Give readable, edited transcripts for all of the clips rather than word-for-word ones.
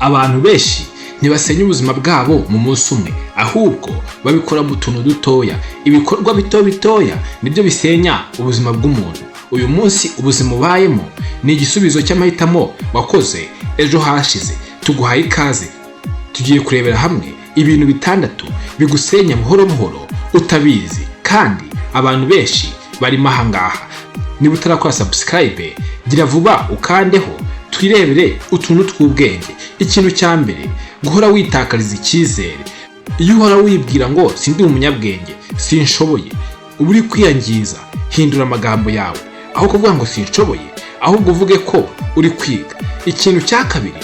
Abantu benshi ntibasenya ubuzima bwabo mu munsi umwe, ahubwo babikora mu tuntu dutoya. Ibikorwa bitoya nibyo bisenya ubuzima bw'umuntu. Uyu munsi ubuzima ubayemo ni igisubizo cy'amahitamo wakoze ejo hashize. Tuguhaye ikaze, tugiye kurebera hamwe ibintu 6 bigusenya buhoro buhoro utabizi, kandi abantu benshi barimo ahangaha. Niba utarakora subscribe, gira vuba ukandeho twirebere utuntu tw'ubwenge. Ikintu cya mbere, guhora witakariza icyizere. Iyo uhora wibwira ngo sindi umunyabwenge, sinshoboye, uba uri kwiyangiza. Hindura amagambo yawe, aho kuvuga ngo sinshoboye ahubwo uvuge ko uri kwiga. Ikintu cya kabiri,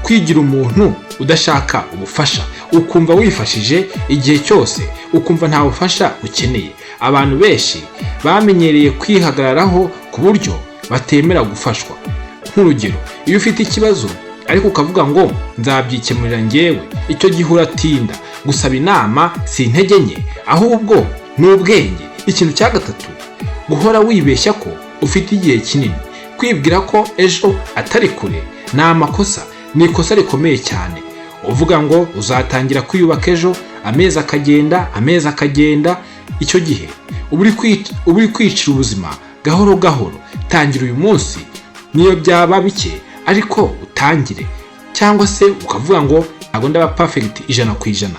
kwigira umuntu udashaka ubufasha, ukumva wifashije igihe cyose, ukumva nta bufasha ukeneye. Abantu benshi bamenyereye kwihagararaho ku buryo batemera gufashwa. Nk'urugero, iyo ufite ikibazo ariko ukavuga ngo nzabyikemurira njyewe, icyo gihe uratinda. Gusaba inama si intege nke, ahubwo ni ubwenge. Ikintu cya gatatu, guhora wibeshya ko ufite igihe kinini. Kwibwira ko ejo atari kure ni amakosa, ni ikosa rikomeye cyane. Uvuga ngo uzatangira kwiyubaka ejo, amezi akagenda, icyo gihe uba uri kwicira ubuzima gahoro gahoro. Tangira uyu munsi, niyo byaba bike ariko utangire. Cyangwa se ukavuga ngo ntabwo ndaba perfect 100%.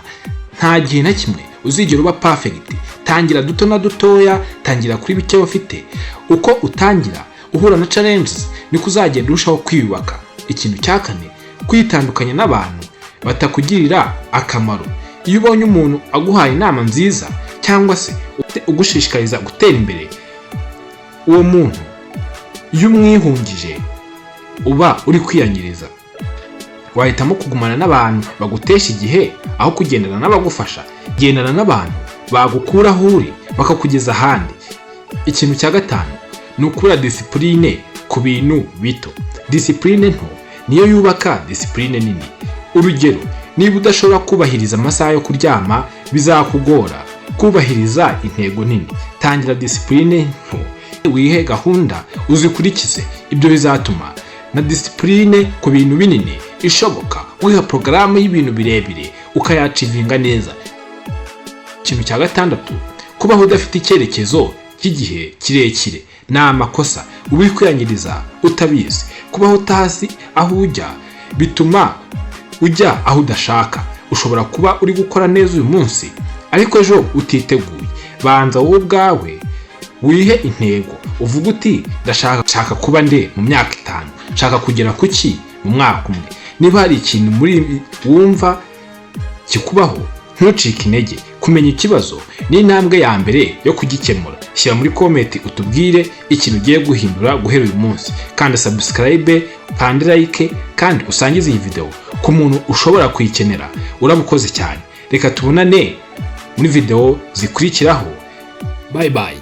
Nta gihe na kimwe uzigera uba perfect. Tangira duto na dutoya, tangira kuri bike ufite. Uko utangira uhura na challenges, niko uzagenda urushaho kwiyubaka. Ikintu cya kane, kwitandukanya n'abantu batakugirira akamaro. Iyo ubonye umuntu aguhaye inama nziza cyangwa se ugushishikariza gutera imbere, uwo muntu iyo umwihungije uba uri kwiyanyiriza. Wahitamo kugumana n'abantu bagutesha igihe aho kugendana n'abagufasha. Gendana n'abantu bagukura aho uri bakakugeza ahandi. Ikintu cya gatanu, ni ukura discipline ku bintu bito. Discipline nto niyo yubaka discipline nini. Urugero, niba udashobora kubahiriza amasaha yo kuryama, bizakugora kubahiriza intego nini. Tangira discipline nto, wihe gahunda uzikurikize. Ibyo bizatuma na discipline ku bintu binini ishoboka. Wiha porogaramu y'ibintu birebire ukayacivinga neza. Ikintu cya gatandatu, kubaho udafite icyerekezo cy'igihe kirekire ni amakosa. Uba uri kwiyanyiriza utabizi. Kubaho utazi aho ujya bituma ujya aho udashaka. Ushobora kuba uri gukora neza uyu munsi ariko ejo utiteguye. Banza wowe ubwawe wihe intego. Uvuga uti ndashaka kuba nde mu myaka 5, nshaka kugera kuki mu mwaka umwe. Niba hari ikintu muri wumva kikubaho, ntucike intege. Kumenya ikibazo ni intambwe ya mbere yo kugikemura. Shyira muri comment utubwire ikintu ugiye guhindura guhera uyu munsi. Kandi subscribe, kandi like, kandi usangize iyi video ku muntu ushobora kuyikenera. Urabukoze cyane. Reka tubonane muri video zikurikiraho. Bye bye.